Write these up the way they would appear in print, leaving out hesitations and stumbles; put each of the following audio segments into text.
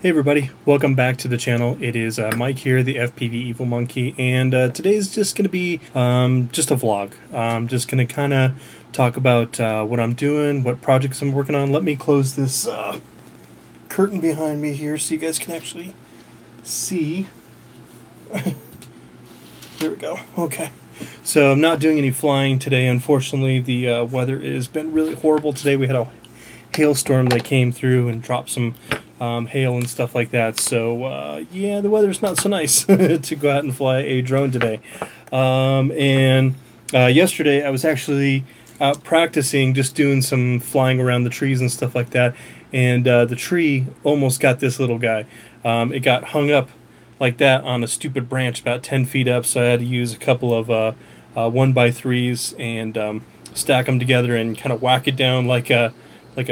Hey everybody, welcome back to the channel. It is Mike here, the FPV Evil Monkey, and today's just going to be just a vlog. I'm just going to kind of talk about what I'm doing, what projects I'm working on. Let me close this curtain behind me here so you guys can actually see. There we go. Okay. So I'm not doing any flying today. Unfortunately, the weather has been really horrible today. We had a hailstorm that came through and dropped some hail and stuff like that. So yeah, the weather's not so nice to go out and fly a drone today. And yesterday I was actually out practicing, just doing some flying around the trees and stuff like that. And the tree almost got this little guy. It got hung up like that on a stupid branch about 10 feet up, so I had to use a couple of 1x3s and stack them together and kind of whack it down like a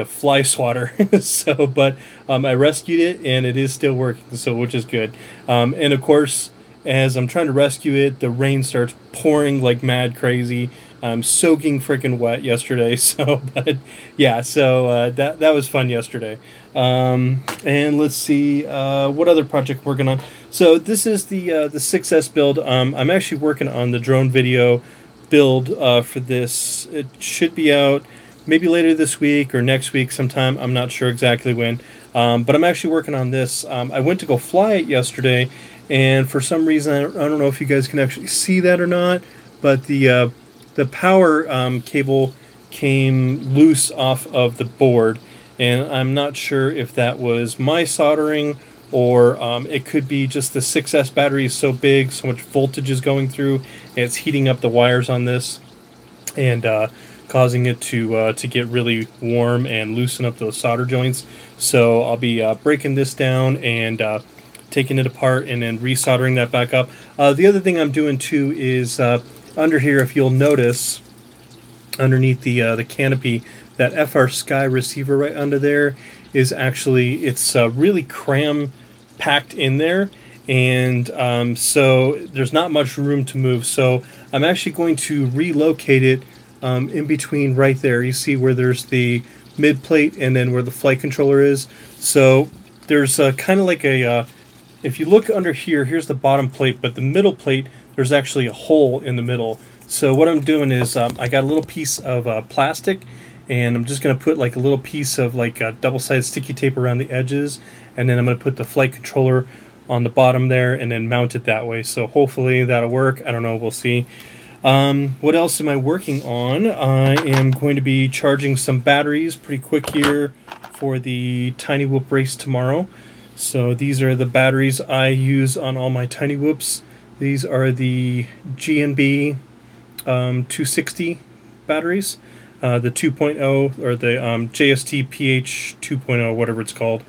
fly swatter. So, but I rescued it and it is still working, so which is good. And of course, as I'm trying to rescue it, the rain starts pouring like mad crazy. I'm soaking freaking wet yesterday, so but yeah, so that was fun yesterday. And let's see what other project we're working on. So this is the 6S build. I'm actually working on the drone video build for this. It should be out maybe later this week or next week sometime. I'm not sure exactly when, but I'm actually working on this. I went to go fly it yesterday, and for some reason, I don't know if you guys can actually see that or not, but the power cable came loose off of the board, and I'm not sure if that was my soldering or it could be just the 6S battery is so big, so much voltage is going through, and it's heating up the wires on this and causing it to get really warm and loosen up those solder joints. So I'll be breaking this down and taking it apart and then resoldering that back up. The other thing I'm doing too is under here, if you'll notice, underneath the canopy, that FR Sky receiver right under there is actually, it's really packed in there, and so there's not much room to move. So I'm actually going to relocate it in between right there. You see where there's the mid plate and then where the flight controller is. So there's kind of like a if you look under here, here's the bottom plate, but the middle plate, there's actually a hole in the middle. So what I'm doing is I got a little piece of plastic, and I'm just going to put like a little piece of like double-sided sticky tape around the edges, and then I'm going to put the flight controller on the bottom there and then mount it that way. So hopefully that'll work. I don't know, we'll see. What else am I working on? I am going to be charging some batteries pretty quick here for the Tiny Whoop race tomorrow. So these are the batteries I use on all my Tiny Whoops. These are the G&B 260 batteries, the 2.0 or the JST PH 2.0, whatever it's called.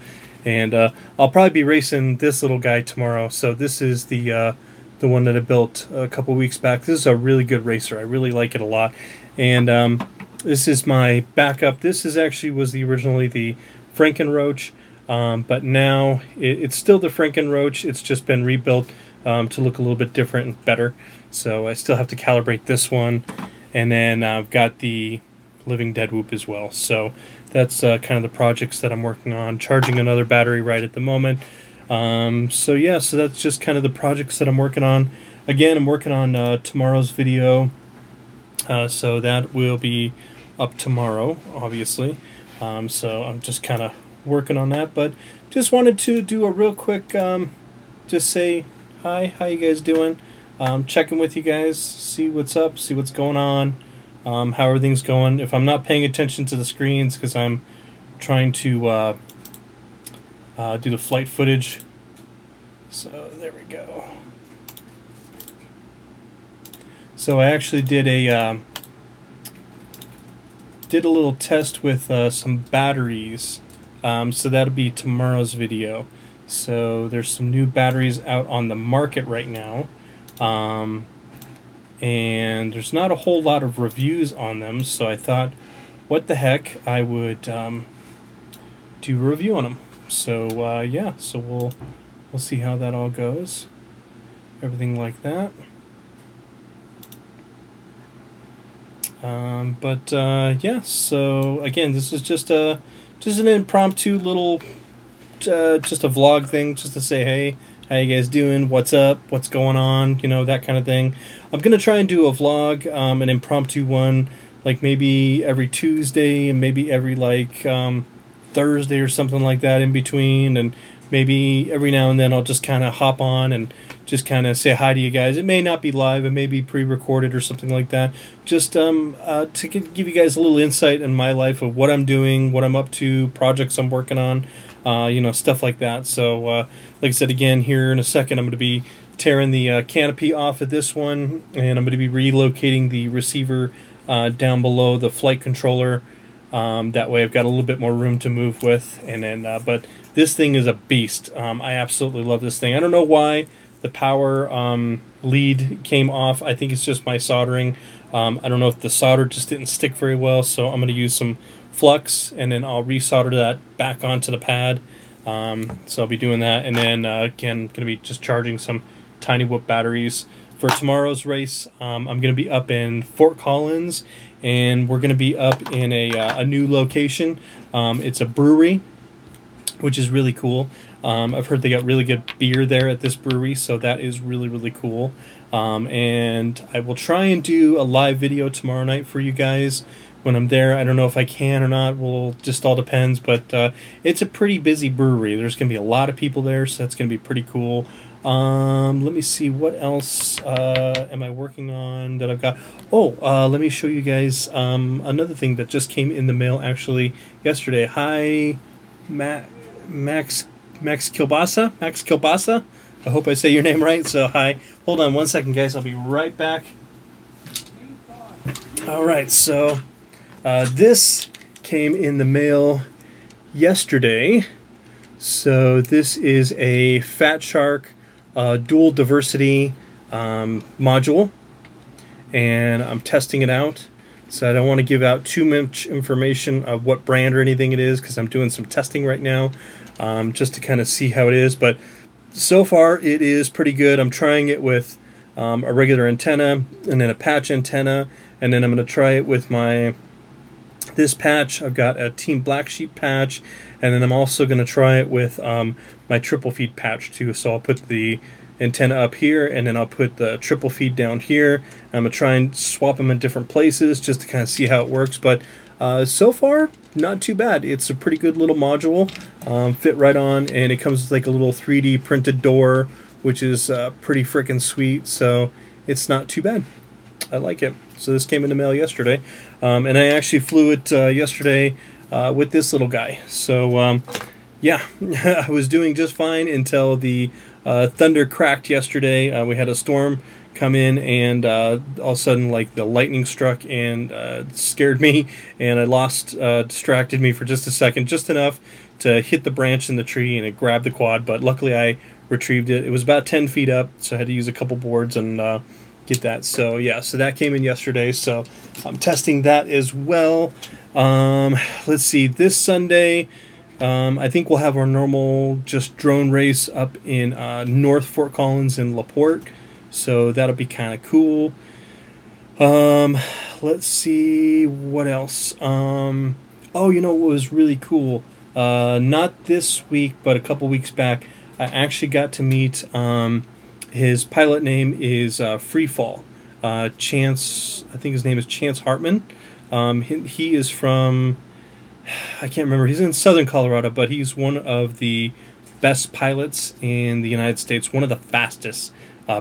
And I'll probably be racing this little guy tomorrow. So this is the one that I built a couple weeks back. This is a really good racer. I really like it a lot. And this is my backup. This is actually was originally the Frankenroach, but now it's still the Frankenroach. It's just been rebuilt to look a little bit different and better. So I still have to calibrate this one. And then I've got the Living Dead Whoop as well. So that's kind of the projects that I'm working on. Charging another battery right at the moment. So yeah, so that's just kind of the projects that I'm working on. Again, I'm working on tomorrow's video, so that will be up tomorrow, obviously. So I'm just kind of working on that, but just wanted to do a real quick, just say hi, how you guys doing? Checking with you guys, see what's up, see what's going on, how everything's going. If I'm not paying attention to the screens because I'm trying to do the flight footage. So there we go. So I actually did a little test with some batteries. So that'll be tomorrow's video. So there's some new batteries out on the market right now. And there's not a whole lot of reviews on them, so I thought, what the heck, I would do a review on them. So yeah, so we'll see how that all goes. Everything like that. Yeah. So again, this is just an impromptu little just a vlog thing, just to say, hey, how you guys doing? What's up? What's going on? You know, that kind of thing. I'm gonna try and do a vlog, an impromptu one, like maybe every Tuesday and maybe every like Thursday or something like that in between, and maybe every now and then I'll just kind of hop on and just kind of say hi to you guys. It may not be live, it may be pre-recorded or something like that. Just to give you guys a little insight in my life of what I'm doing, what I'm up to, projects I'm working on, you know, stuff like that. So, like I said, again, here in a second, I'm going to be tearing the canopy off of this one, and I'm going to be relocating the receiver down below the flight controller. That way I've got a little bit more room to move with. And then, but this thing is a beast. I absolutely love this thing. I don't know why the power lead came off. I think it's just my soldering. I don't know if the solder just didn't stick very well, so I'm going to use some flux, and then I'll resolder that back onto the pad. So I'll be doing that, and then again, going to be just charging some tiny whoop batteries for tomorrow's race. I'm going to be up in Fort Collins, and we're going to be up in a new location. It's a brewery, which is really cool. I've heard they got really good beer there at this brewery, so that is really, really cool. And I will try and do a live video tomorrow night for you guys when I'm there. I don't know if I can or not. Well, just all depends, but it's a pretty busy brewery. There's going to be a lot of people there, so that's going to be pretty cool. Let me see, what else am I working on that I've got? Oh, let me show you guys another thing that just came in the mail actually yesterday. Hi, Max Kilbasa. Max Kilbasa. I hope I say your name right. So hi. Hold on one second, guys. I'll be right back. All right. So this came in the mail yesterday. So this is a Fat Shark dual diversity module, and I'm testing it out. So I don't want to give out too much information of what brand or anything it is, because I'm doing some testing right now, just to kind of see how it is. But so far it is pretty good. I'm trying it with a regular antenna and then a patch antenna, and then I'm going to try it with this patch. I've got a Team Black Sheep patch, and then I'm also going to try it with my triple feed patch too. So I'll put the antenna up here, and then I'll put the triple feed down here. I'm going to try and swap them in different places just to kind of see how it works. But so far, not too bad. It's a pretty good little module, fit right on, and it comes with like a little 3D printed door, which is pretty freaking sweet. So it's not too bad. I like it. So this came in the mail yesterday, and I actually flew it yesterday with this little guy. So yeah, I was doing just fine until the thunder cracked yesterday. We had a storm come in, and all of a sudden, like, the lightning struck and scared me, and I distracted me for just a second, just enough to hit the branch in the tree, and it grabbed the quad. But luckily I retrieved it. It was about 10 feet up, so I had to use a couple boards and get that. So yeah, so that came in yesterday, so I'm testing that as well. Let's see, this Sunday I think we'll have our normal just drone race up in North Fort Collins in LaPorte, so that'll be kind of cool. Let's see what else. Oh, you know what was really cool, not this week but a couple weeks back, I actually got to meet his pilot name is Freefall. Chance, I think his name is Chance Hartman. He is from, I can't remember, he's in southern Colorado, but he's one of the best pilots in the United States, one of the fastest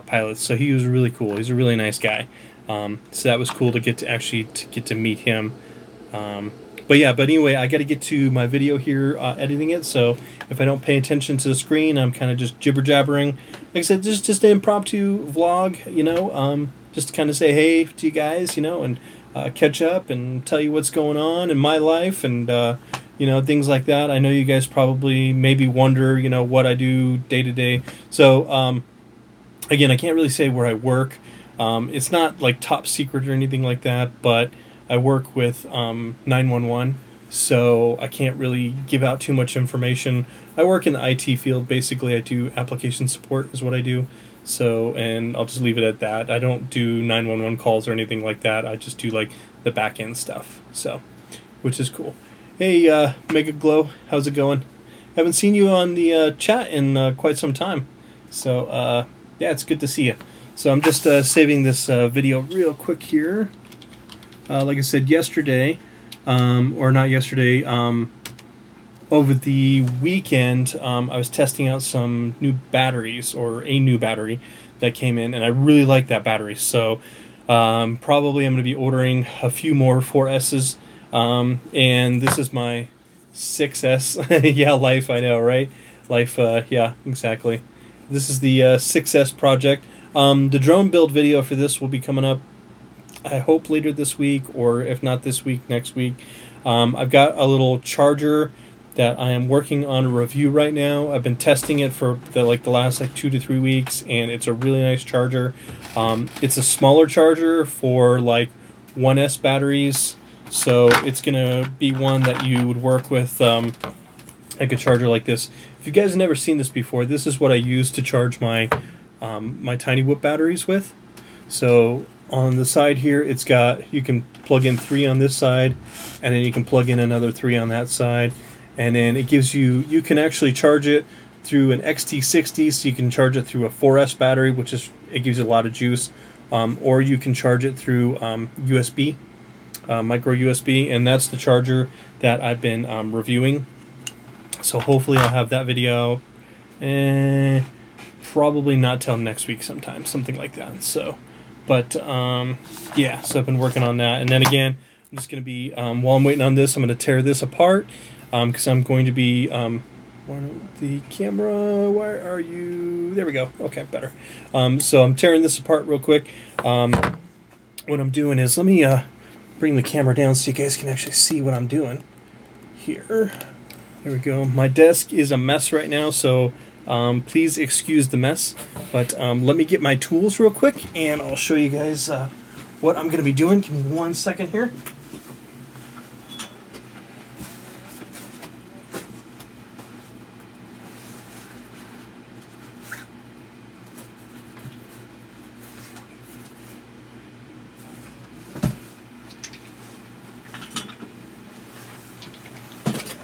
pilots. So he was really cool. He's a really nice guy. So that was cool to get to meet him. But yeah, but anyway, I got to get to my video here, editing it. So if I don't pay attention to the screen, I'm kind of just jibber jabbering. Like I said, just an impromptu vlog, you know, just to kind of say hey to you guys, you know, and catch up and tell you what's going on in my life, and you know, things like that. I know you guys probably maybe wonder, you know, what I do day to day. So again, I can't really say where I work. It's not like top secret or anything like that, but I work with 911, so I can't really give out too much information. I work in the IT field. Basically, I do application support is what I do. So, and I'll just leave it at that. I don't do 911 calls or anything like that. I just do like the back end stuff. So, which is cool. Hey, Mega Glow, how's it going? Haven't seen you on the chat in quite some time. So, yeah, it's good to see you. So I'm just saving this video real quick here. Like I said yesterday, or not yesterday, over the weekend, I was testing out some new batteries, or a new battery that came in, and I really like that battery. So probably I'm going to be ordering a few more 4S's. And this is my 6S. Yeah, life, I know, right? Life, yeah, exactly. This is the 6S project. The drone build video for this will be coming up, I hope, later this week, or if not this week, next week. I've got a little charger that I am working on a review right now. I've been testing it for the last 2 to 3 weeks, and it's a really nice charger. It's a smaller charger for 1S batteries, so it's gonna be one that you would work with like a charger like this. If you guys have never seen this before, this is what I use to charge my my Tiny Whoop batteries with. So on the side here, it's got, you can plug in 3 on this side, and then you can plug in another 3 on that side, and then it gives you, you can actually charge it through an XT60, so you can charge it through a 4S battery, which is, it gives you a lot of juice, or you can charge it through USB, micro USB, and that's the charger that I've been reviewing. So hopefully I'll have that video, probably not till next week sometime, something like that. So, but yeah, so I've been working on that, and then again, I'm just going to be, while I'm waiting on this, I'm going to tear this apart, because I'm going to be, the camera, where are you? There we go. Okay, better. So I'm tearing this apart real quick. What I'm doing is, let me bring the camera down so you guys can actually see what I'm doing here. There we go. My desk is a mess right now, so please excuse the mess. But let me get my tools real quick, and I'll show you guys what I'm going to be doing. Give me 1 second here.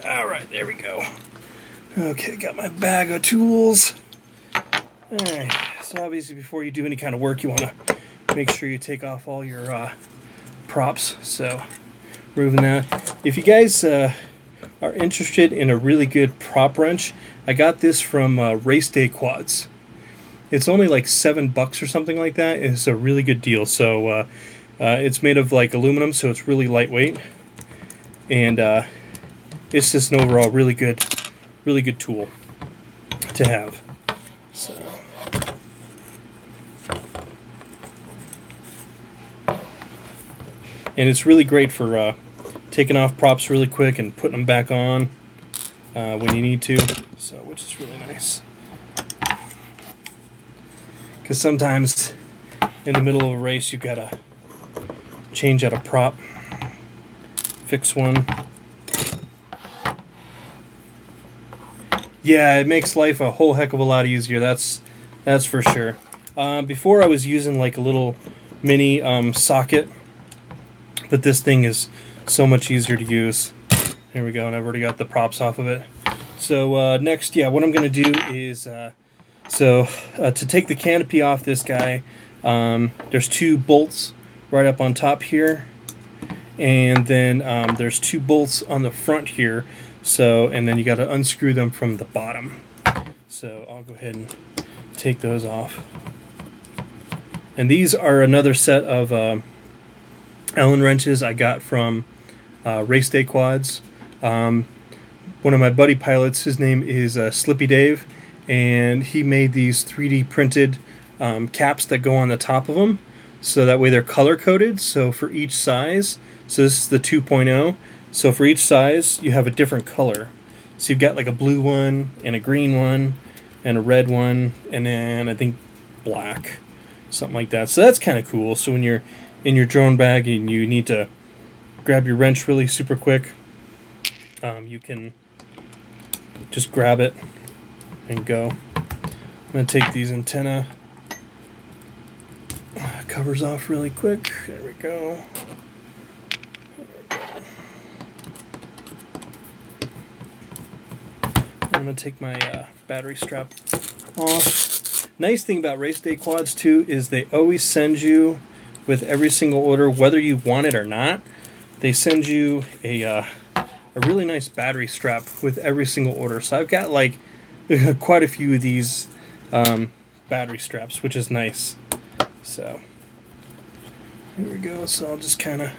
Alright, there we go. Okay, got my bag of tools. Alright, so obviously before you do any kind of work, you want to make sure you take off all your props. So, removing that. If you guys are interested in a really good prop wrench, I got this from Race Day Quads. It's only like $7 or something like that. It's a really good deal. So, it's made of aluminum, so it's really lightweight. And it's just an overall really good tool to have. So, and it's really great for taking off props really quick and putting them back on when you need to. So, which is really nice. Because sometimes in the middle of a race, you've got to change out a prop, fix one. Yeah, it makes life a whole heck of a lot easier. That's for sure. Before I was using a little mini socket, but this thing is so much easier to use. There we go, and I've already got the props off of it. So next, yeah, what I'm going to do is, to take the canopy off this guy, there's 2 bolts right up on top here, and then there's 2 bolts on the front here. So, and then you got to unscrew them from the bottom. So I'll go ahead and take those off. And these are another set of Allen wrenches I got from Race Day Quads. One of my buddy pilots, his name is Slippy Dave, and he made these 3D printed caps that go on the top of them. So that way they're color coded. So for each size, so this is the 2.0. So for each size, you have a different color. So you've got a blue one, and a green one, and a red one, and then I think black, something like that. So that's kind of cool. So when you're in your drone bag and you need to grab your wrench really super quick, you can just grab it and go. I'm going to take these antenna covers off really quick. There we go. I'm going to take my battery strap off. Nice thing about race day quads too is they always send you with every single order, whether you want it or not, they send you a really nice battery strap with every single order. So I've got like quite a few of these battery straps, which is nice. So here we go. So I'll just kind of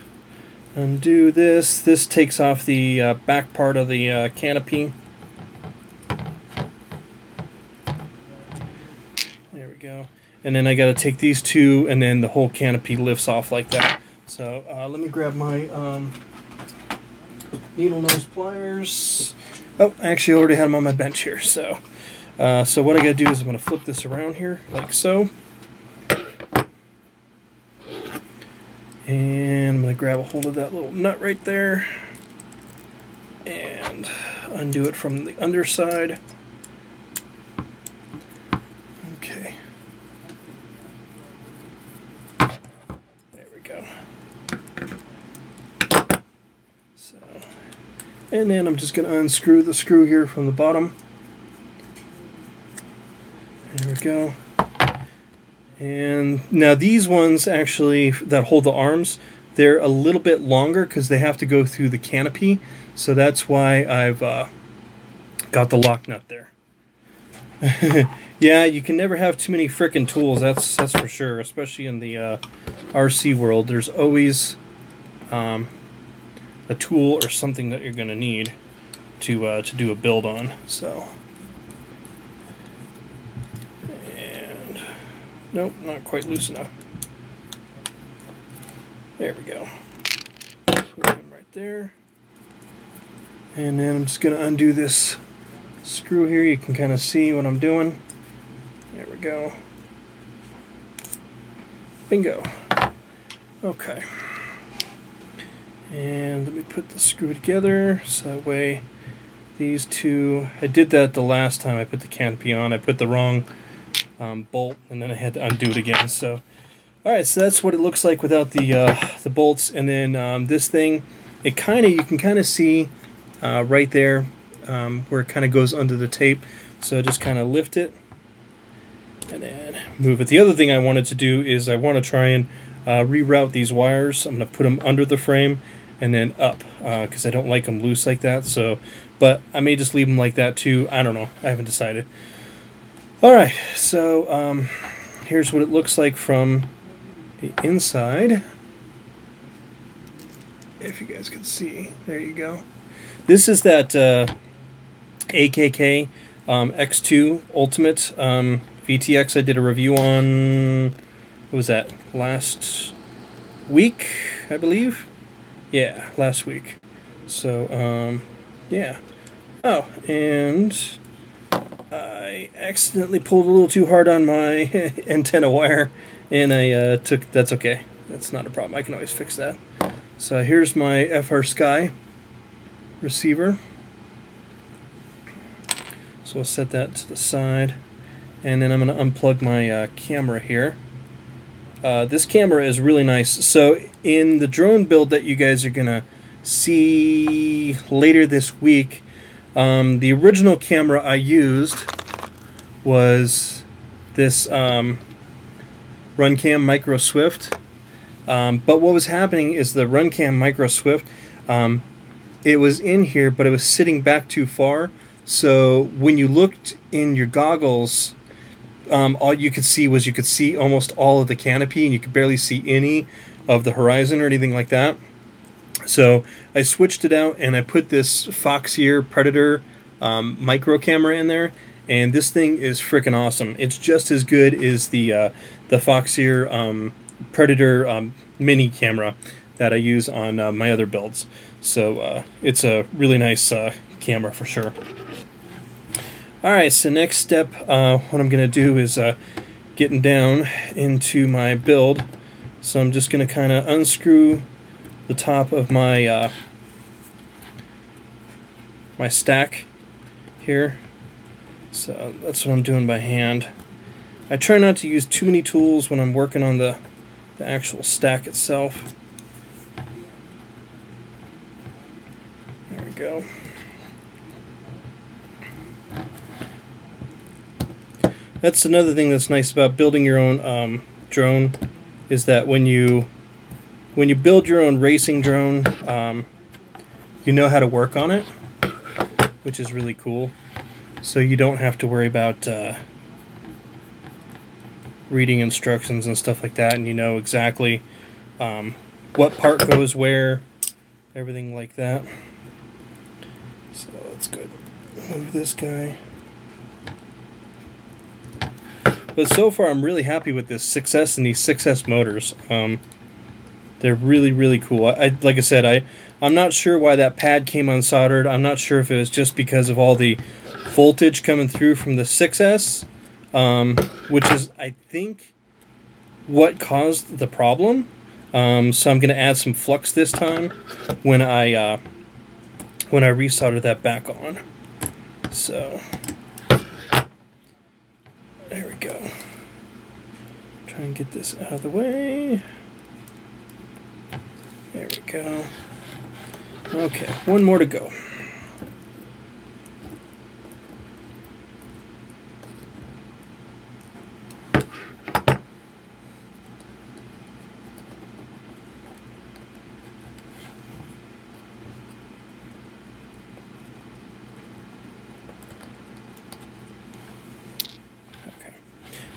undo this. This takes off the back part of the canopy. There we go. And then I got to take these two, and then the whole canopy lifts off like that. So let me grab my needle nose pliers. Oh, I actually already had them on my bench here. So what I got to do is I'm going to flip this around here like so. And I'm going to grab a hold of that little nut right there and undo it from the underside. Okay. There we go. So, and then I'm just going to unscrew the screw here from the bottom. There we go. And now these ones actually that hold the arms, they're a little bit longer because they have to go through the canopy. So that's why I've got the lock nut there. Yeah, you can never have too many frickin' tools. That's for sure. Especially in the RC world, there's always a tool or something that you're going to need to do a build on. So. Nope, not quite loose enough. There we go. Put him right there. And then I'm just going to undo this screw here. You can kind of see what I'm doing. There we go. Bingo. Okay. And let me put the screw together so that way these two... I did that the last time I put the canopy on. I put the wrong bolt, and then I had to undo it again. So, all right, so that's what it looks like without the bolts. And then this thing, you can kind of see right there where it kind of goes under the tape. So just kind of lift it and then move it. The other thing I wanted to do is I want to try and reroute these wires. I'm going to put them under the frame and then up because I don't like them loose like that. So, but I may just leave them like that too. I don't know. I haven't decided. All right, so here's what it looks like from the inside. If you guys can see, there you go. This is that AKK X2 Ultimate VTX I did a review on, what was that, last week, I believe? Yeah, last week. So, yeah. Oh, and I accidentally pulled a little too hard on my antenna wire, and that's okay. That's not a problem. I can always fix that. So here's my FR Sky receiver. So I'll set that to the side, and then I'm going to unplug my camera here. This camera is really nice. So in the drone build that you guys are going to see later this week, the original camera I used was this Runcam Micro Swift. But what was happening is the Runcam Micro Swift, it was in here, but it was sitting back too far. So when you looked in your goggles, all you could see was almost all of the canopy, and you could barely see any of the horizon or anything like that. So I switched it out, and I put this Foxeer Predator micro camera in there, and this thing is freaking awesome. It's just as good as the Foxeer Predator mini camera that I use on my other builds. So it's a really nice camera for sure. Alright, so next step, what I'm going to do is getting down into my build. So I'm just going to kind of unscrew the top of my my stack here. So that's what I'm doing by hand. I try not to use too many tools when I'm working on the actual stack itself. There we go. That's another thing that's nice about building your own drone, is that when you build your own racing drone, you know how to work on it, which is really cool. So you don't have to worry about reading instructions and stuff like that, and you know exactly what part goes where, everything like that. So that's good. Move this guy. But so far, I'm really happy with this 6S and these 6S motors. They're really, really cool. Like I said, I'm not sure why that pad came unsoldered. I'm not sure if it was just because of all the voltage coming through from the 6S, which is, I think, what caused the problem. So I'm going to add some flux this time when I resolder that back on. So there we go. Try and get this out of the way. There we go. Okay, one more to go.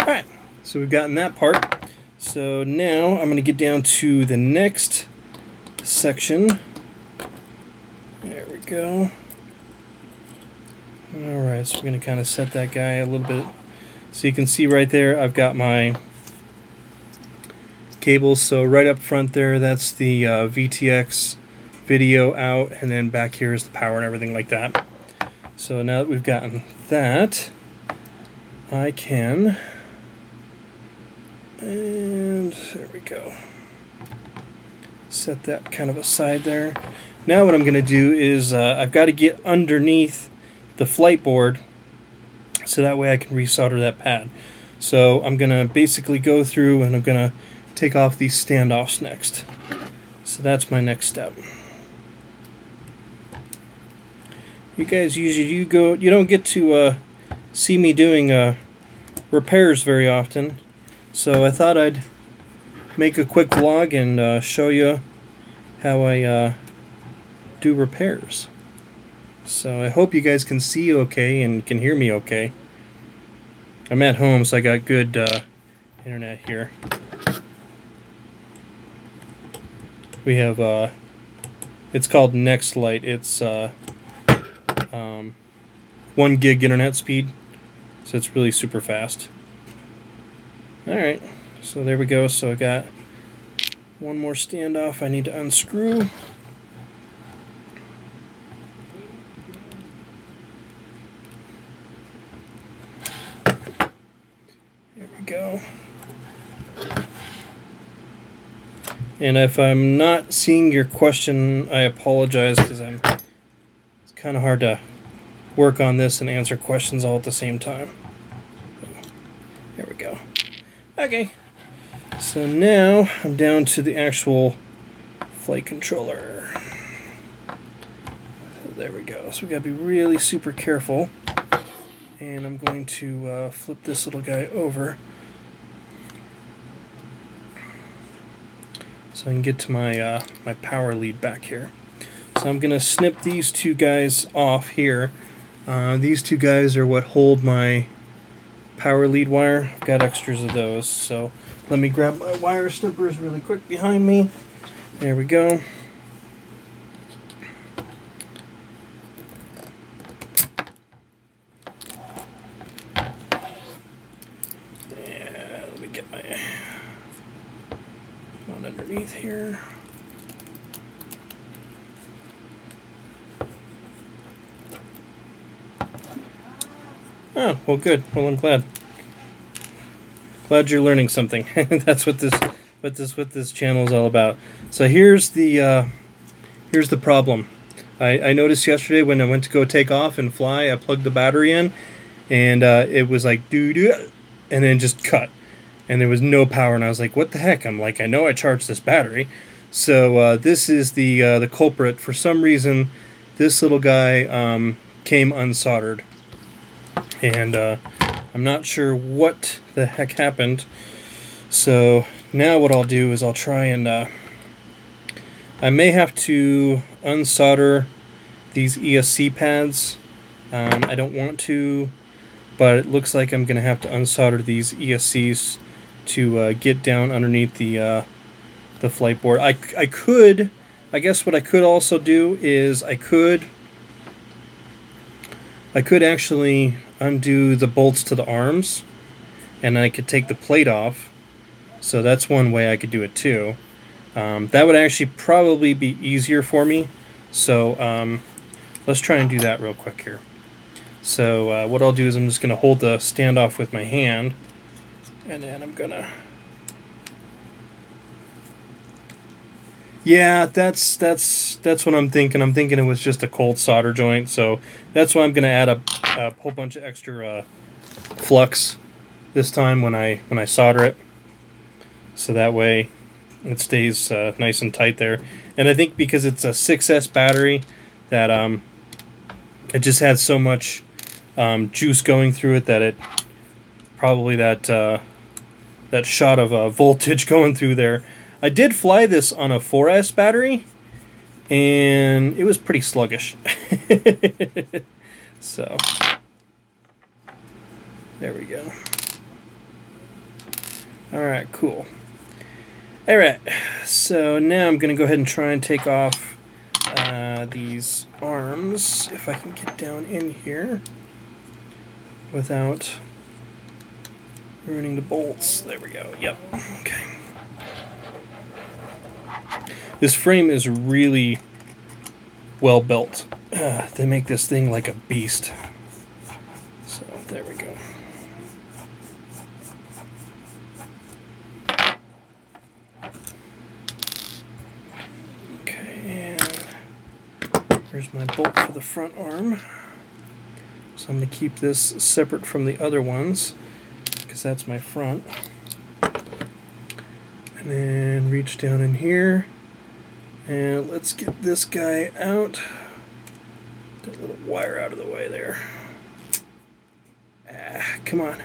Alright, so we've gotten that part. So now I'm going to get down to the next section. There we go. Alright, so we're going to kind of set that guy a little bit. So you can see right there, I've got my cables. So right up front there, that's the VTX video out, and then back here is the power and everything like that. So now that we've gotten that, I can... And there we go. Set that kind of aside there. Now what I'm going to do is I've got to get underneath the flight board so that way I can resolder that pad. So I'm going to basically go through and I'm going to take off these standoffs next. So that's my next step. You guys usually you don't get to see me doing repairs very often. So I thought I'd make a quick vlog and show you how I do repairs. So I hope you guys can see okay and can hear me okay. I'm at home, so I got good internet here. We have it's called NextLight. It's 1 gig internet speed, so it's really super fast. Alright, so there we go. So I got one more standoff I need to unscrew. There we go. And if I'm not seeing your question, I apologize, because it's kind of hard to work on this and answer questions all at the same time. There we go. Okay, so now I'm down to the actual flight controller. So there we go. So we gotta be really super careful. And I'm going to flip this little guy over so I can get to my my power lead back here. So I'm gonna snip these two guys off here. These two guys are what hold my power lead wire. I've got extras of those, so let me grab my wire snippers really quick behind me. There we go. Yeah, let me get my one underneath here. Oh, well, good. Well, I'm glad. Glad you're learning something. That's what this channel is all about. So here's the problem. I noticed yesterday when I went to go take off and fly, I plugged the battery in, and it was like doo-doo, and then just cut, and there was no power, and I was like, what the heck? I'm like, I know I charged this battery. So this is the culprit. For some reason, this little guy came unsoldered. And I'm not sure what the heck happened. So now what I'll do is I'll try and I may have to unsolder these ESC pads. I don't want to, but it looks like I'm going to have to unsolder these ESCs to get down underneath the flight board. I could, I guess what I could also do is I could actually undo the bolts to the arms, and I could take the plate off. So that's one way I could do it too. That would actually probably be easier for me. So let's try and do that real quick here. So what I'll do is I'm just going to hold the standoff with my hand, and then I'm going to... Yeah, that's what I'm thinking. I'm thinking it was just a cold solder joint, so that's why I'm going to add a whole bunch of extra flux this time when I solder it, so that way it stays nice and tight there. And I think because it's a 6S battery, that it just has so much juice going through it that it probably that shot of voltage going through there. I did fly this on a 4S battery, and it was pretty sluggish. So, there we go. Alright, cool. Alright, so now I'm going to go ahead and try and take off these arms, if I can get down in here without ruining the bolts. There we go. Yep. Okay. This frame is really well built. They make this thing like a beast. So there we go. Okay, and here's my bolt for the front arm. So I'm going to keep this separate from the other ones, because that's my front. And then reach down in here. And let's get this guy out. That little wire out of the way there. Ah, come on.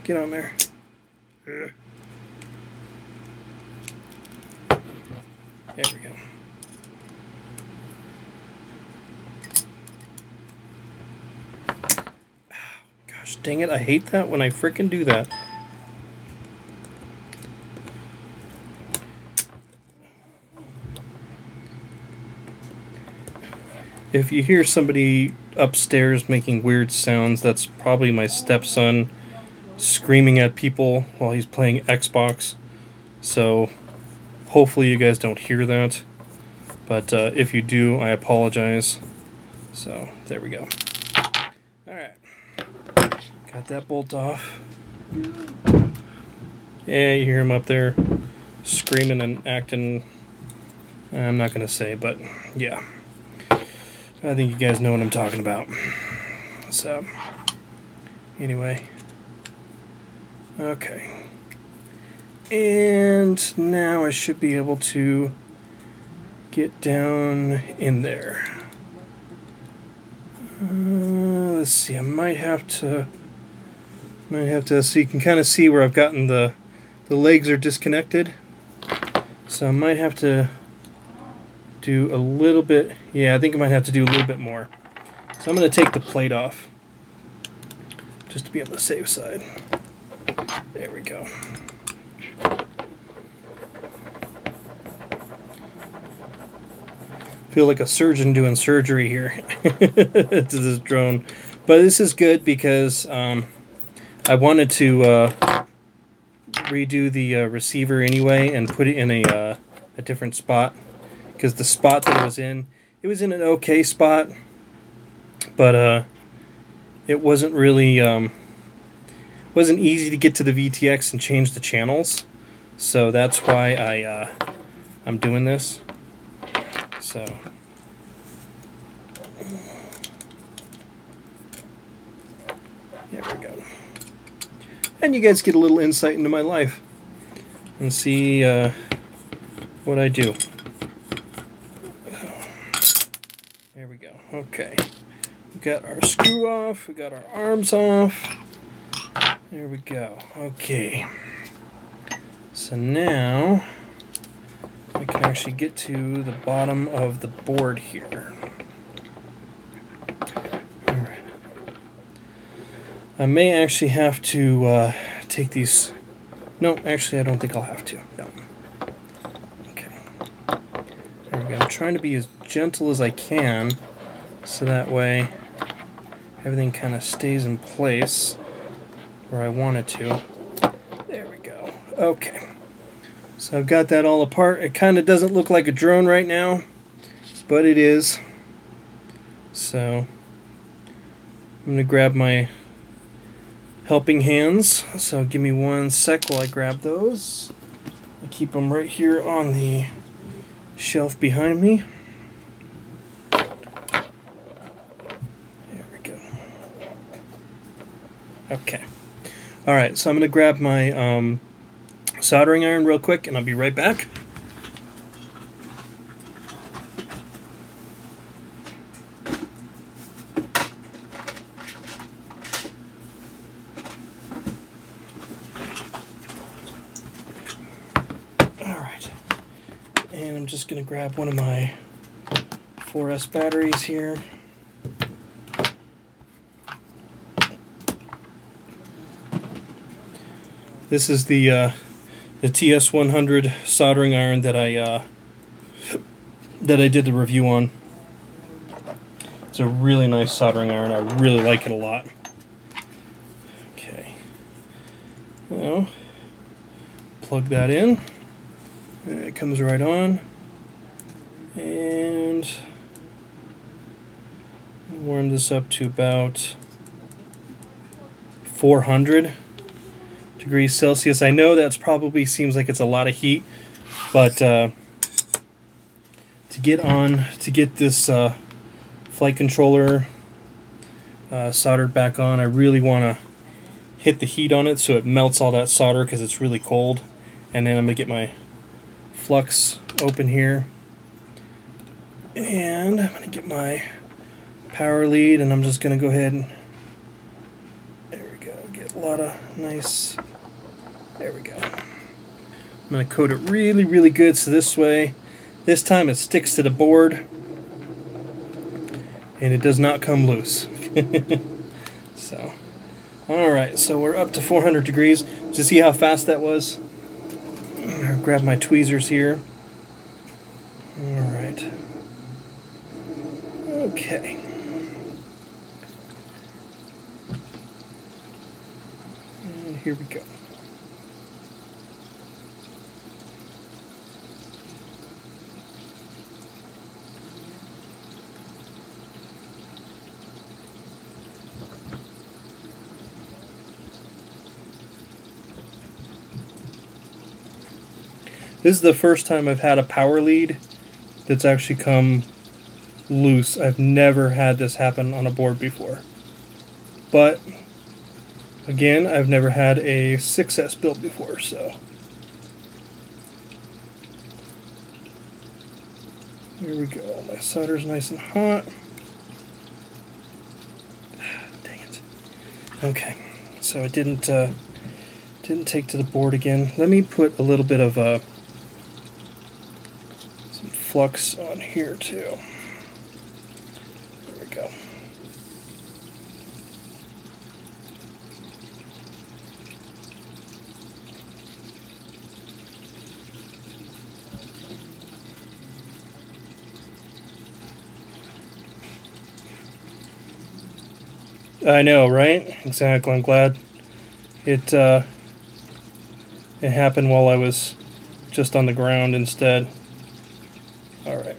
Get on there. There we go. Gosh dang it, I hate that when I frickin' do that. If you hear somebody upstairs making weird sounds, that's probably my stepson screaming at people while he's playing Xbox. So hopefully you guys don't hear that. But if you do, I apologize. So there we go. Alright. Got that bolt off. Yeah, you hear him up there screaming and acting. I'm not going to say, but yeah. I think you guys know what I'm talking about. So, anyway. Okay. And now I should be able to get down in there. Let's see, I might have to, so you can kind of see where I've gotten the legs are disconnected. So I might have to do a little bit. Yeah, I think I might have to do a little bit more. So I'm going to take the plate off just to be on the safe side. There we go. Feel like a surgeon doing surgery here to this drone. But this is good because I wanted to redo the receiver anyway and put it in a different spot. Because the spot that it was in an okay spot, but it wasn't really wasn't easy to get to the VTX and change the channels, so that's why I'm doing this. So there we go, and you guys get a little insight into my life and see what I do. There we go. Okay. We got our screw off. We got our arms off. There we go. Okay. So now I can actually get to the bottom of the board here. Alright. I may actually have to take these. No, actually I don't think I'll have to. No. Okay. There we go. I'm trying to be as gentle as I can so that way everything kind of stays in place where I want it to. There we go. Okay. So I've got that all apart. It kind of doesn't look like a drone right now, but it is. So I'm going to grab my helping hands. So give me 1 sec while I grab those. I keep them right here on the shelf behind me. There we go. Okay. Alright, so I'm going to grab my soldering iron real quick and I'll be right back. Alright, and I'm just going to grab one of my 4S batteries here. This is the TS100 soldering iron that I did the review on. It's a really nice soldering iron. I really like it a lot. Okay. Well, plug that in. It comes right on. And warm this up to about 400 degrees Celsius. I know that's probably seems like it's a lot of heat, but to get this flight controller soldered back on, I really want to hit the heat on it so it melts all that solder because it's really cold. And then I'm going to get my flux open here, and I'm going to get my power lead, and I'm just going to go ahead and there we go, get a lot of nice, there we go. I'm going to coat it really, really good so this way, this time it sticks to the board and it does not come loose. So, alright, so we're up to 400 degrees. To see how fast that was, I'll grab my tweezers here. Alright. Okay. And here we go. This is the first time I've had a power lead that's actually come loose. I've never had this happen on a board before. But, again, I've never had a 6S built before, so. Here we go. My solder's nice and hot. Dang it. Okay, so it didn't take to the board again. Let me put a little bit of some flux on here too. There we go. I know, right? Exactly. I'm glad it happened while I was just on the ground instead. All right.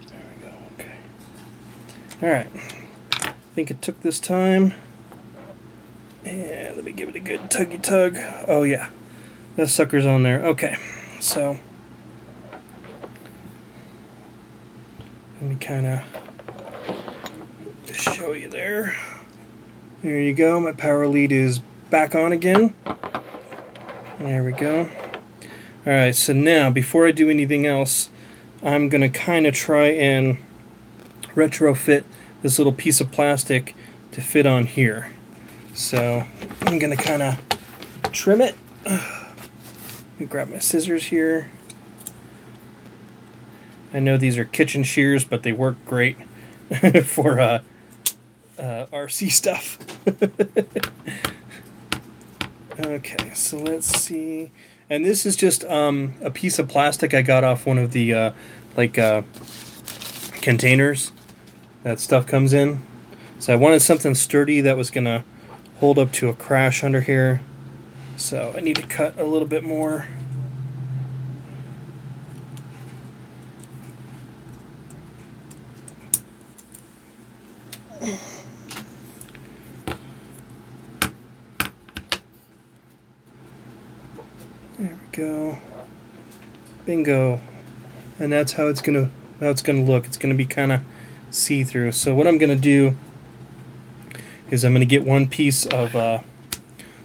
There we go. Okay. All right. I think it took this time. And let me give it a good tuggy tug. Oh yeah, that sucker's on there. Okay. So let me kind of show you there. There you go. My power lead is back on again. There we go. Alright, so now before I do anything else, I'm going to kind of try and retrofit this little piece of plastic to fit on here. So I'm going to kind of trim it. Let me grab my scissors here. I know these are kitchen shears, but they work great for RC stuff. Okay, so let's see. And this is just a piece of plastic I got off one of the containers that stuff comes in. So I wanted something sturdy that was going to hold up to a crash under here. So I need to cut a little bit more. There we go. Bingo. And that's how it's gonna look. It's gonna be kind of see-through. So what I'm gonna do is I'm gonna get one piece of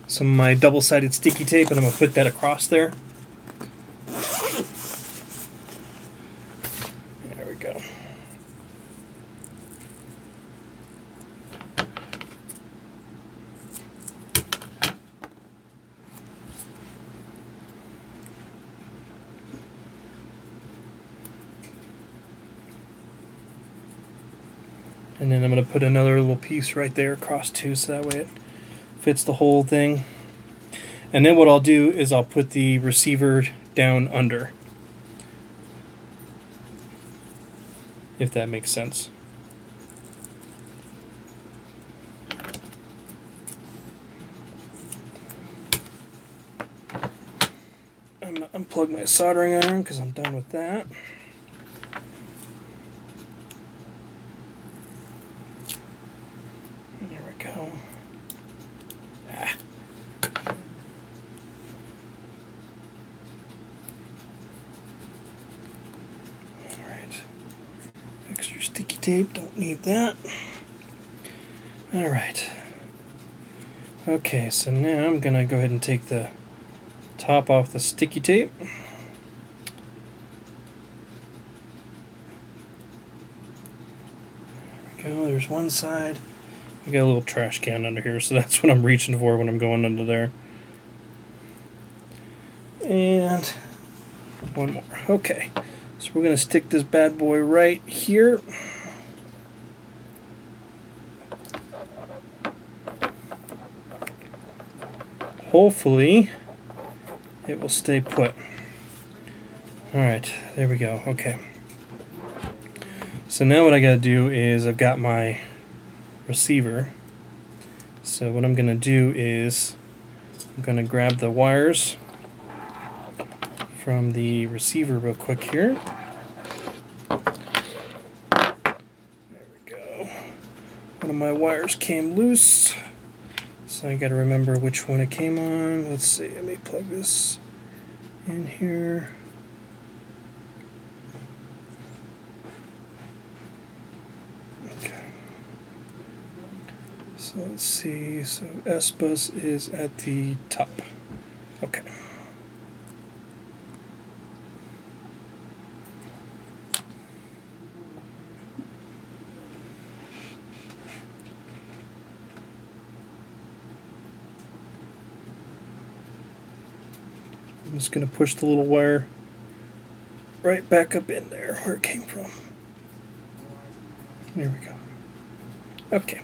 some of my double-sided sticky tape, and I'm gonna put that across there. There we go. And then I'm going to put another little piece right there across too, so that way it fits the whole thing. And then what I'll do is I'll put the receiver down under, if that makes sense. I'm going to unplug my soldering iron because I'm done with that. There we go. Alright. Extra sticky tape, don't need that. Alright. Okay, so now I'm going to go ahead and take the top off the sticky tape. There we go, there's one side. I got a little trash can under here, so that's what I'm reaching for when I'm going under there. And one more. Okay, so we're going to stick this bad boy right here. Hopefully it will stay put. Alright, there we go. Okay. So now what I got to do is I've got my receiver. So what I'm going to do is I'm going to grab the wires from the receiver real quick here. There we go. One of my wires came loose, so I got to remember which one it came on. Let's see, let me plug this in here. So let's see, so S bus is at the top. Okay. I'm just going to push the little wire right back up in there where it came from. There we go. Okay.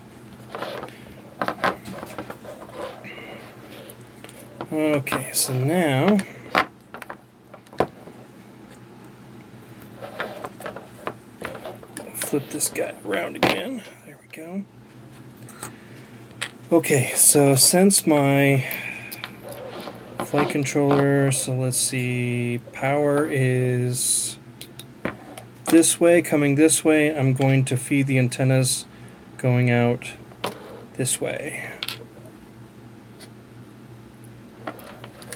Okay, so now flip this guy around again. There we go. Okay, so since my flight controller, so let's see, power is this way, coming this way, I'm going to feed the antennas going out this way.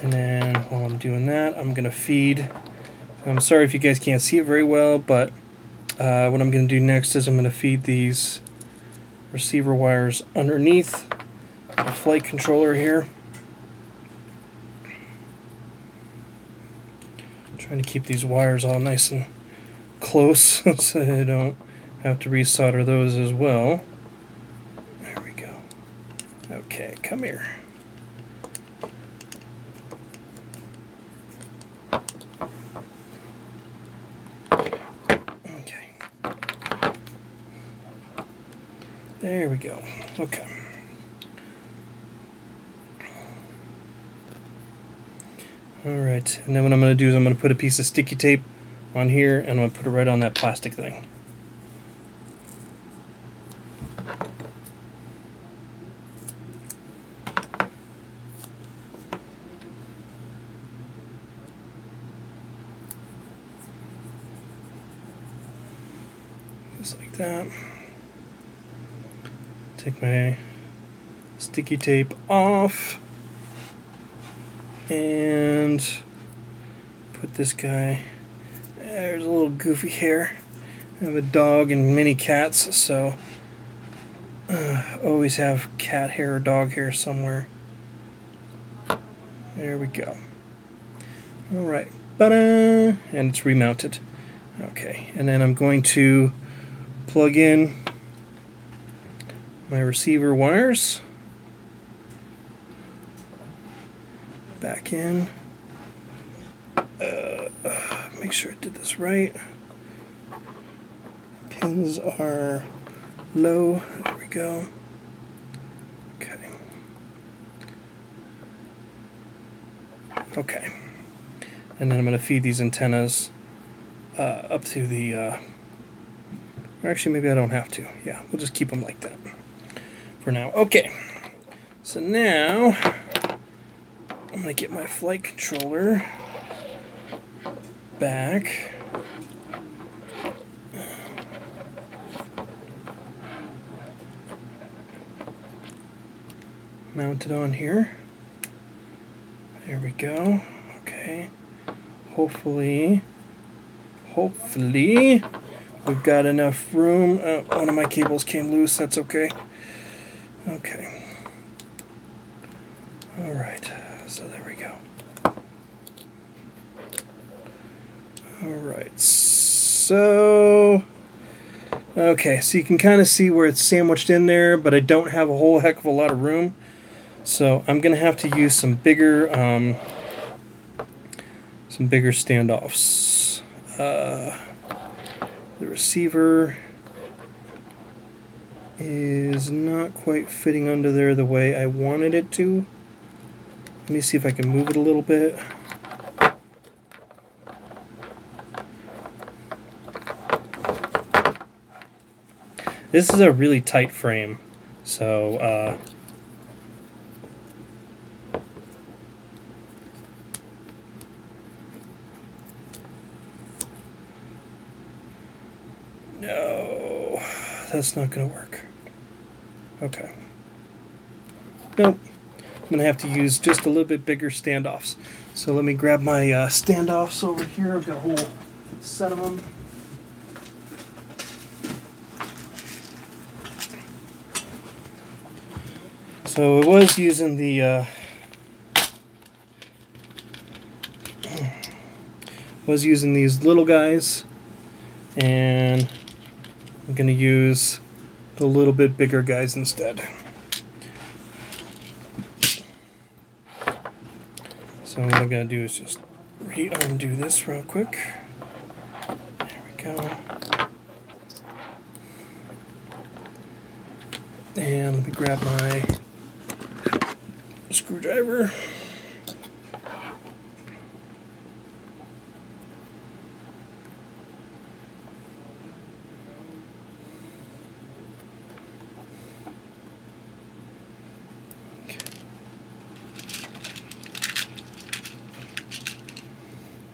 And then while I'm doing that, I'm going to feed. I'm sorry if you guys can't see it very well, but what I'm going to do next is I'm going to feed these receiver wires underneath the flight controller here. I'm trying to keep these wires all nice and close so they don't have to resolder those as well. There we go. Okay, come here. Okay. There we go. Okay. Alright, and then what I'm going to do is I'm going to put a piece of sticky tape on here and I'm going to put it right on that plastic thing. Just like that. Take my sticky tape off and put this guy. There's a little goofy hair. I have a dog and many cats, so always have cat hair or dog hair somewhere. There we go. Alright, and it's remounted. Okay, and then I'm going to plug in my receiver wires back in. Make sure I did this right. Pins are low. There we go. Okay. Okay. And then I'm going to feed these antennas up to the... or actually, maybe I don't have to. Yeah, we'll just keep them like that for now. Okay. So now I'm going to get my flight controller back. Mounted on here. There we go. Okay. Hopefully we've got enough room. One of my cables came loose. That's okay. Okay. All right. So there we go. All right. So okay. So you can kind of see where it's sandwiched in there, but I don't have a whole heck of a lot of room. So I'm gonna have to use some bigger standoffs. The receiver is not quite fitting under there the way I wanted it to. Let me see if I can move it a little bit. This is a really tight frame, so no, that's not going to work. Okay. Nope. I'm going to have to use just a little bit bigger standoffs. So let me grab my standoffs over here. I've got a whole set of them. So I was using the these little guys, and I'm going to use the little bit bigger guys instead. So what I'm going to do is just undo this real quick. There we go. And let me grab my screwdriver.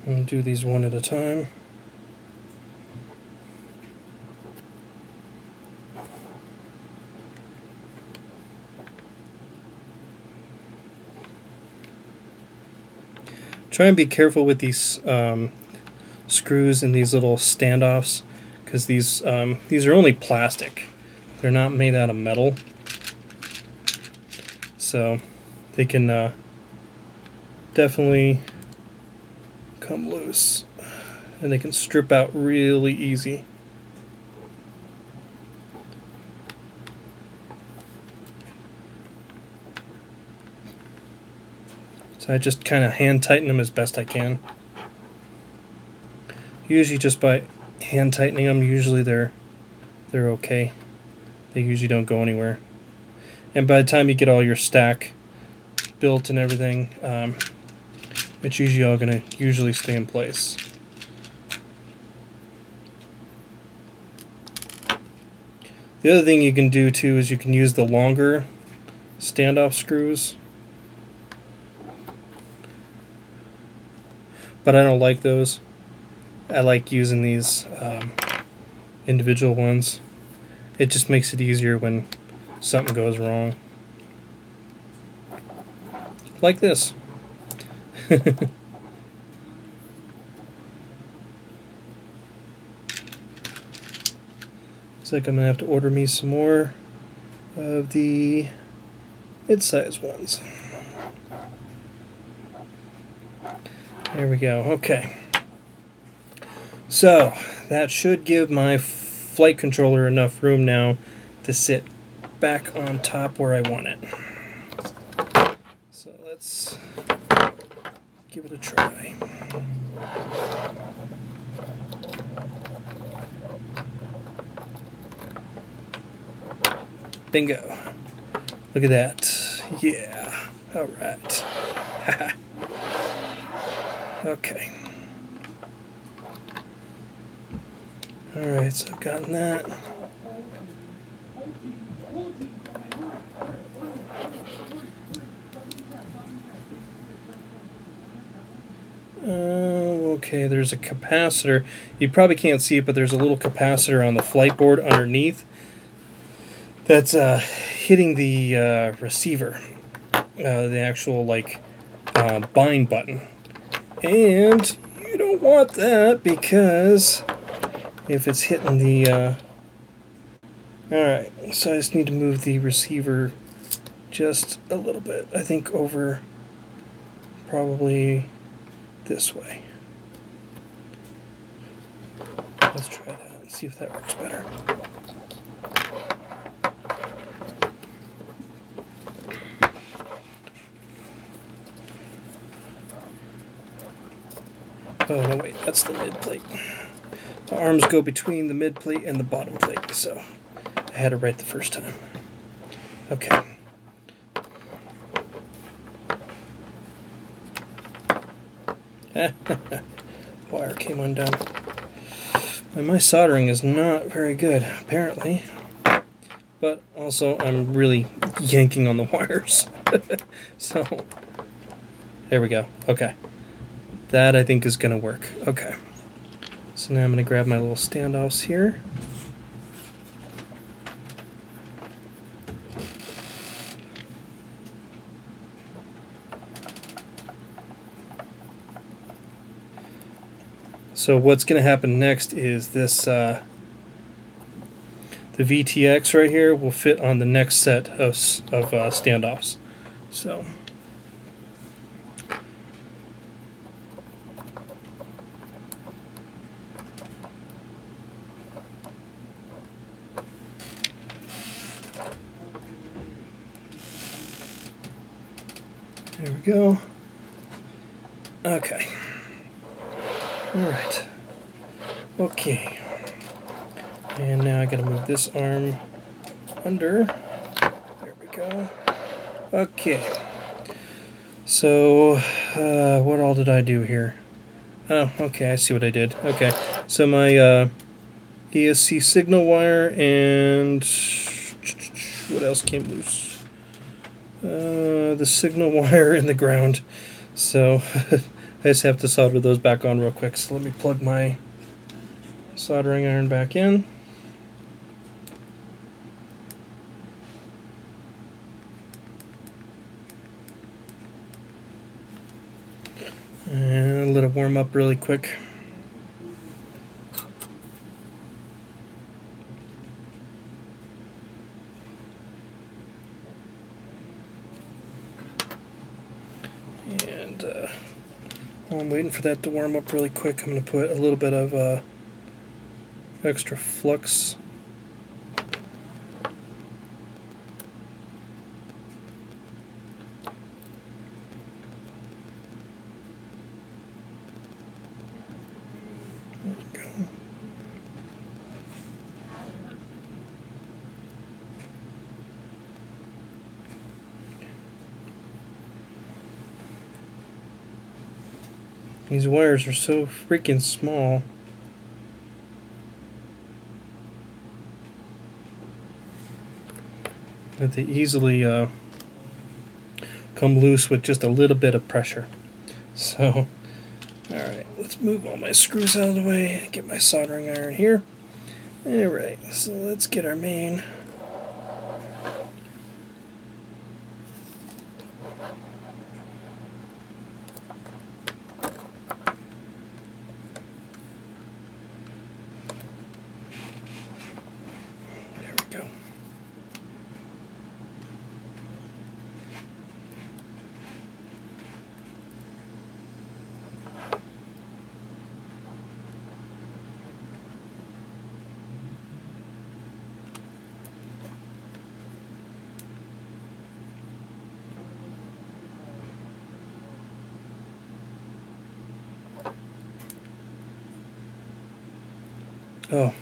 And do these one at a time. Try and be careful with these screws and these little standoffs, because these are only plastic. They're not made out of metal, so they can definitely come loose, and they can strip out really easy. So I just kind of hand tighten them as best I can. Usually just by hand tightening them, usually they're okay. They usually don't go anywhere. And by the time you get all your stack built and everything, it's usually all going to usually stay in place. The other thing you can do too is you can use the longer standoff screws. But I don't like those. I like using these individual ones. It just makes it easier when something goes wrong. Like this. Looks like I'm going to have to order me some more of the mid-size ones. There we go. Okay. So, that should give my flight controller enough room now to sit back on top where I want it. So let's give it a try. Bingo. Look at that. Yeah. All right. Okay. All right, so I've gotten that. Okay, there's a capacitor. You probably can't see it, but there's a little capacitor on the flight board underneath that's hitting the receiver, the actual bind button. And you don't want that because if it's hitting the... Alright, so I just need to move the receiver just a little bit. I think over probably this way. Let's try that and see if that works better. Oh, no, wait, that's the mid plate. The arms go between the mid plate and the bottom plate, so I had it right the first time. Okay. Wire came undone. And my soldering is not very good, apparently. But also, I'm really yanking on the wires. So, there we go. Okay. That, I think, is going to work. Okay. So now I'm going to grab my little standoffs here. So what's going to happen next is this, the VTX right here will fit on the next set of standoffs. So... there we go. Okay. Alright. Okay. And now I gotta move this arm under. There we go. Okay. So, what all did I do here? Oh, okay, I see what I did. Okay. So my ESC signal wire and what else came loose? The signal wire and the ground. So I just have to solder those back on real quick. So let me plug my soldering iron back in. And let it warm up really quick. And while I'm waiting for that to warm up really quick, I'm going to put a little bit of extra flux . These wires are so freaking small. That they easily come loose with just a little bit of pressure. So, alright, let's move all my screws out of the way, get my soldering iron here. Alright, so let's get our main. There we go. Oh,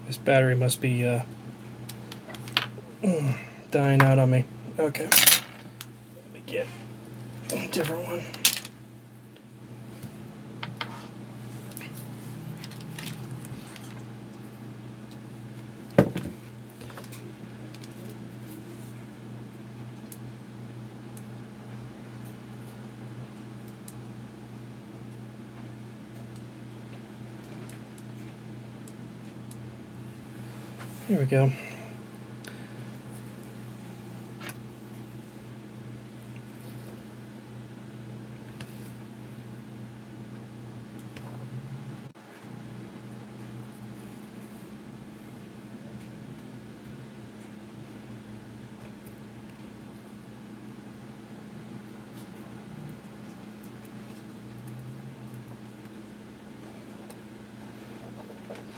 this battery must be dying out on me. Okay, let me get a different one. Here we go.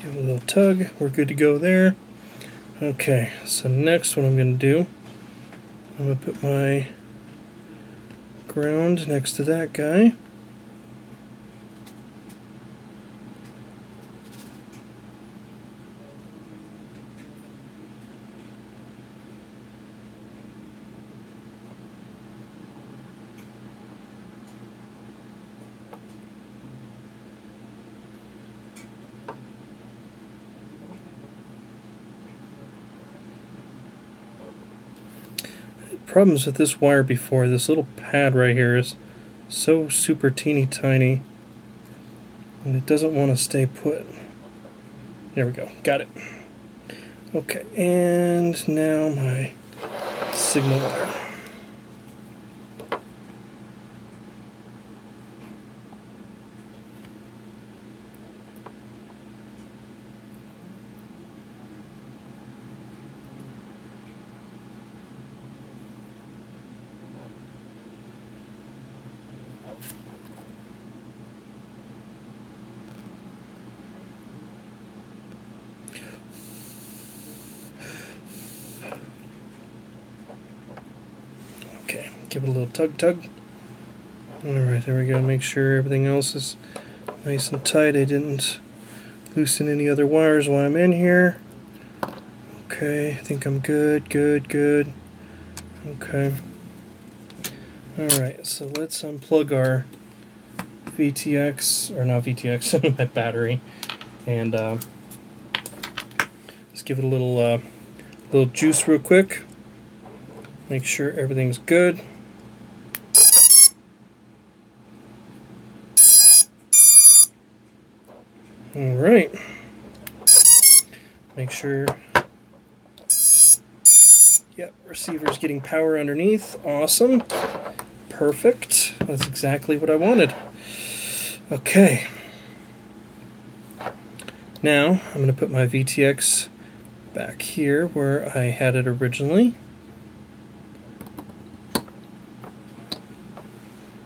Give it a little tug. We're good to go there. Okay, so next what I'm going to do, I'm going to put my ground next to that guy. Problems with this wire before. This little pad right here is so super teeny tiny and it doesn't want to stay put. There we go, got it. Okay, and now my signal wire. Okay, give it a little tug. Alright, there we go. Make sure everything else is nice and tight. I didn't loosen any other wires while I'm in here. Okay, I think I'm good. Okay. Alright, so let's unplug our VTX, or not VTX, my battery, and let's give it a little juice real quick. Make sure everything's good. Alright. Make sure, yep, receiver's getting power underneath. Awesome. Perfect. That's exactly what I wanted. Okay. Now, I'm going to put my VTX back here where I had it originally.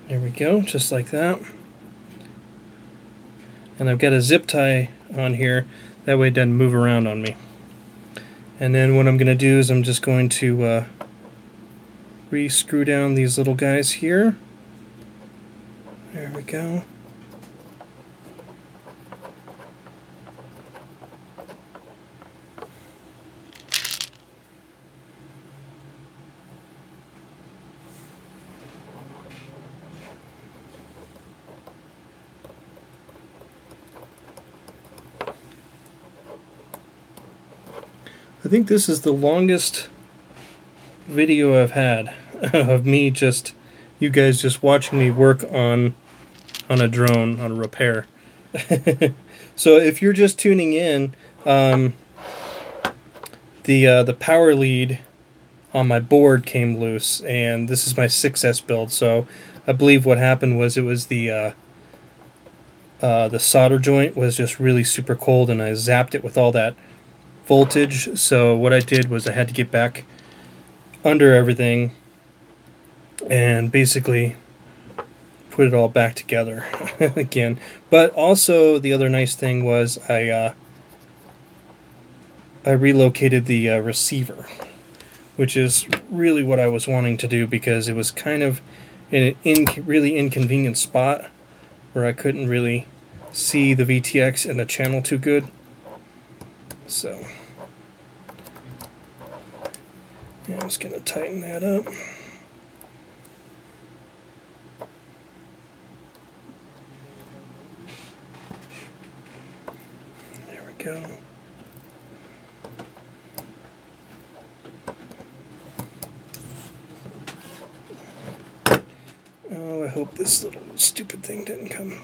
There we go, just like that. And I've got a zip tie on here, that way it doesn't move around on me. And then what I'm going to do is I'm just going to re-screw down these little guys here. There we go. I think this is the longest video I've had of me just, you guys just watching me work on a drone, on a repair. So if you're just tuning in, the power lead on my board came loose, and this is my 6S build. So I believe what happened was it was the solder joint was just really super cold, and I zapped it with all that voltage. So what I did was I had to get back under everything and basically put it all back together again. But also the other nice thing was I relocated the receiver, which is really what I was wanting to do because it was kind of in an really inconvenient spot where I couldn't really see the VTX and the channel too good. So yeah, I'm just going to tighten that up. There we go. Oh, I hope this little stupid thing didn't come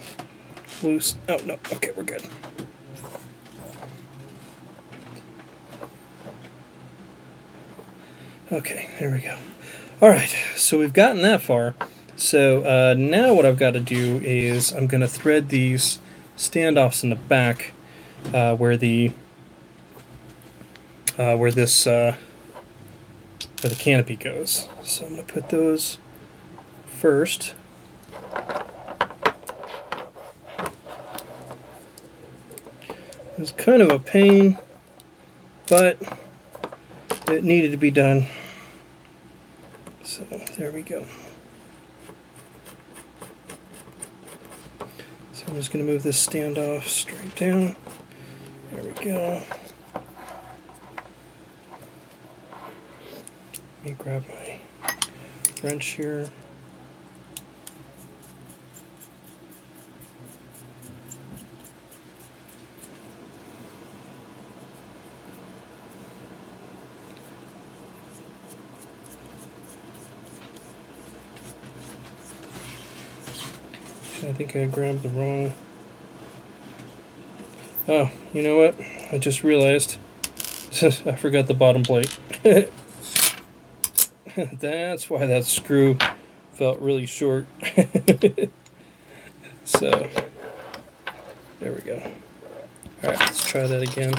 loose. Oh, no. Okay, we're good. Okay, there we go. All right, so we've gotten that far. So now what I've got to do is I'm going to thread these standoffs in the back where the where the canopy goes. So I'm going to put those first. It's kind of a pain, but it needed to be done. So there we go. So I'm just going to move this standoff straight down. There we go. Let me grab my wrench here. I think I grabbed the wrong... Oh, you know what? I just realized I forgot the bottom plate. That's why that screw felt really short. So, there we go. Alright, let's try that again.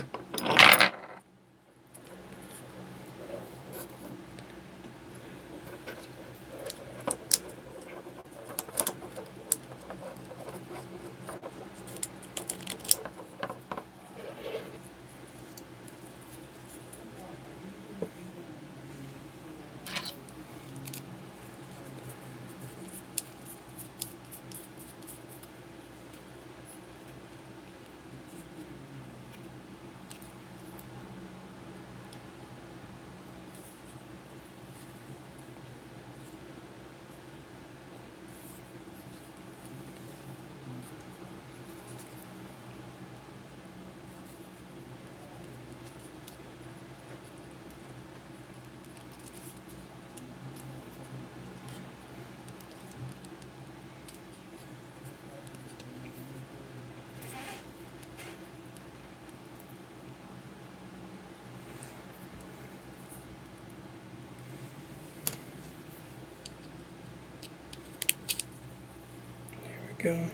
Go.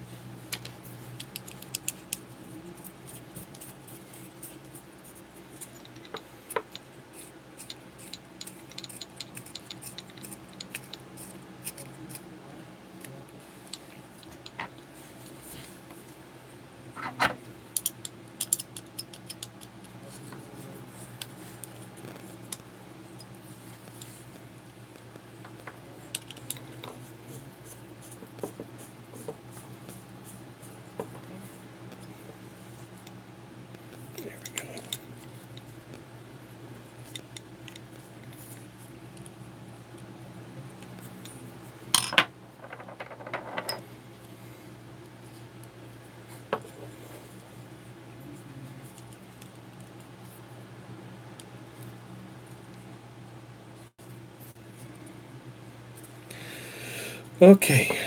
Okay,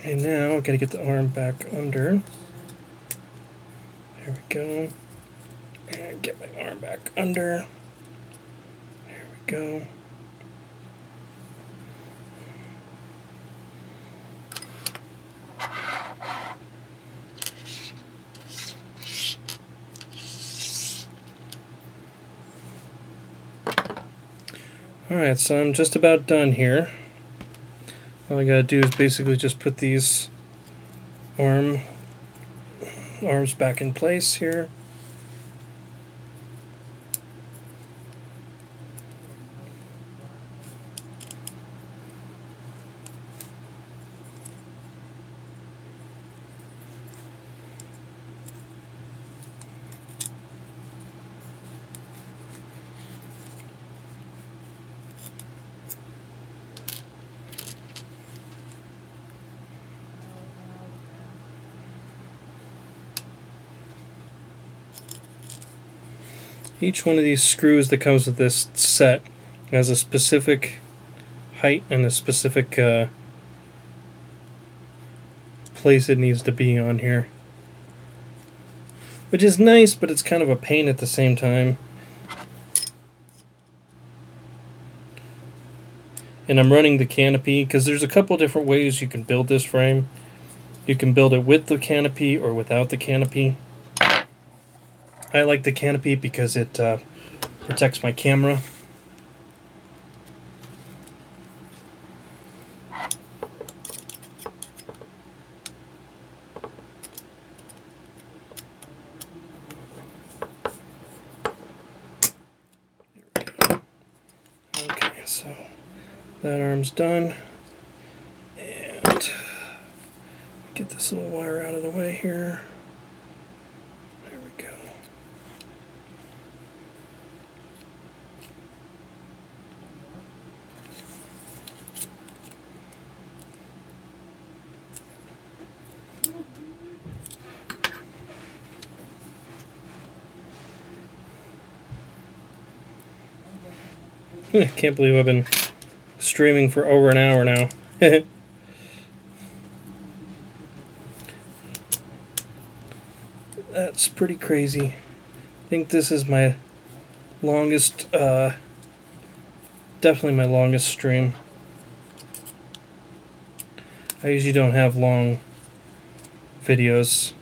and now I gotta get the arm back under. There we go. And get my arm back under. There we go. Alright, so I'm just about done here. All I gotta do is basically just put these arms back in place here. Each one of these screws that comes with this set has a specific height and a specific place it needs to be on here. Which is nice, but it's kind of a pain at the same time. And I'm running the canopy because there's a couple different ways you can build this frame. You can build it with the canopy or without the canopy. I like the canopy because it protects my camera. Okay, so that arm's done. And get this little wire out of the way here. There we go. I can't believe I've been streaming for over an hour now. That's pretty crazy. I think this is my longest, definitely my longest stream. I usually don't have long videos.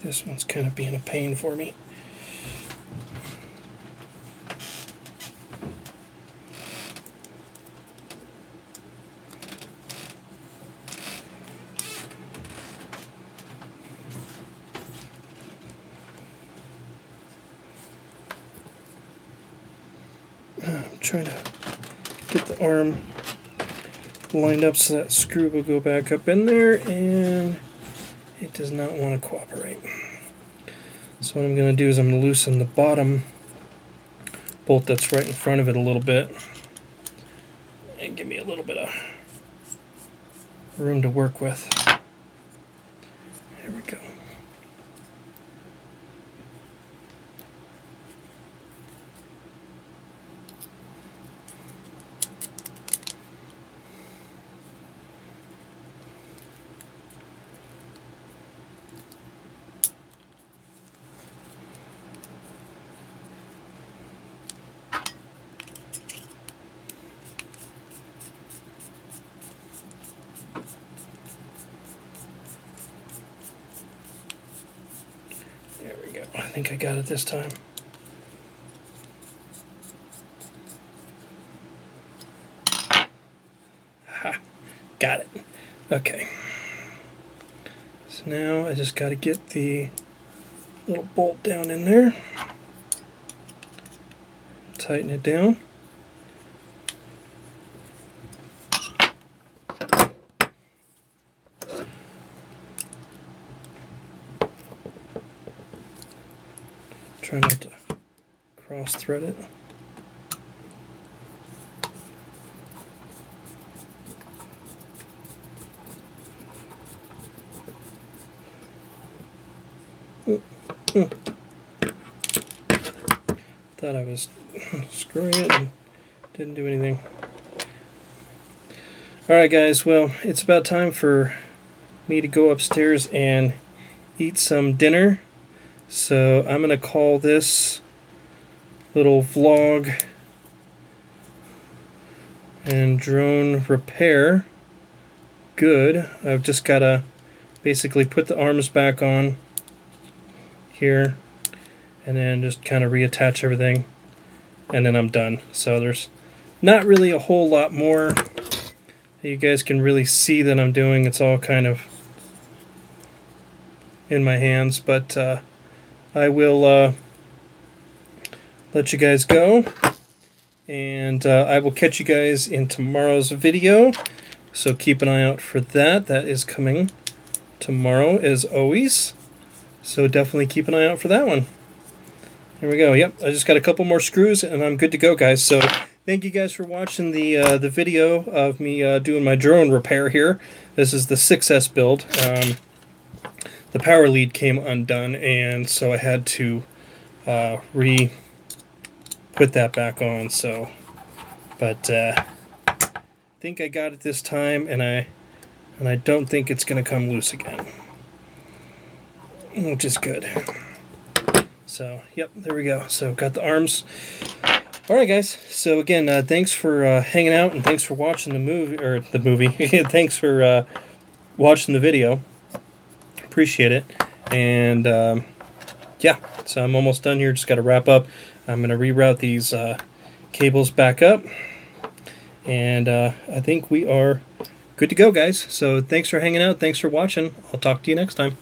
This one's kind of being a pain for me. I'm trying to get the arm lined up so that screw will go back up in there, and it does not want to cooperate. So what I'm going to do is I'm going to loosen the bottom bolt that's right in front of it a little bit and give me a little bit of room to work with. There we go. There we go. I think I got it this time. Ha! Got it. Okay. So now I just got to get the little bolt down in there. Tighten it down. Try not to cross thread it. Thought I was screwing it and didn't do anything. Alright guys, well, it's about time for me to go upstairs and eat some dinner. So I'm going to call this little vlog and drone repair good. I've just got to basically put the arms back on here and then just kind of reattach everything, and then I'm done. So there's not really a whole lot more that you guys can really see that I'm doing. It's all kind of in my hands, but I will let you guys go, and I will catch you guys in tomorrow's video, so keep an eye out for that. That is coming tomorrow as always, so definitely keep an eye out for that one. There we go. Yep, I just got a couple more screws and I'm good to go, guys. So thank you guys for watching the video of me doing my drone repair here. This is the 6S build. The power lead came undone, and so I had to re-put that back on. So, but I think I got it this time, and I don't think it's going to come loose again, which is good. So, yep, there we go. So, got the arms. Alright, guys. So, again, thanks for hanging out, and thanks for watching the movie. Thanks for watching the video. Appreciate it. And, yeah, so I'm almost done here. Just got to wrap up. I'm going to reroute these cables back up. And I think we are good to go, guys. So, thanks for hanging out. Thanks for watching. I'll talk to you next time.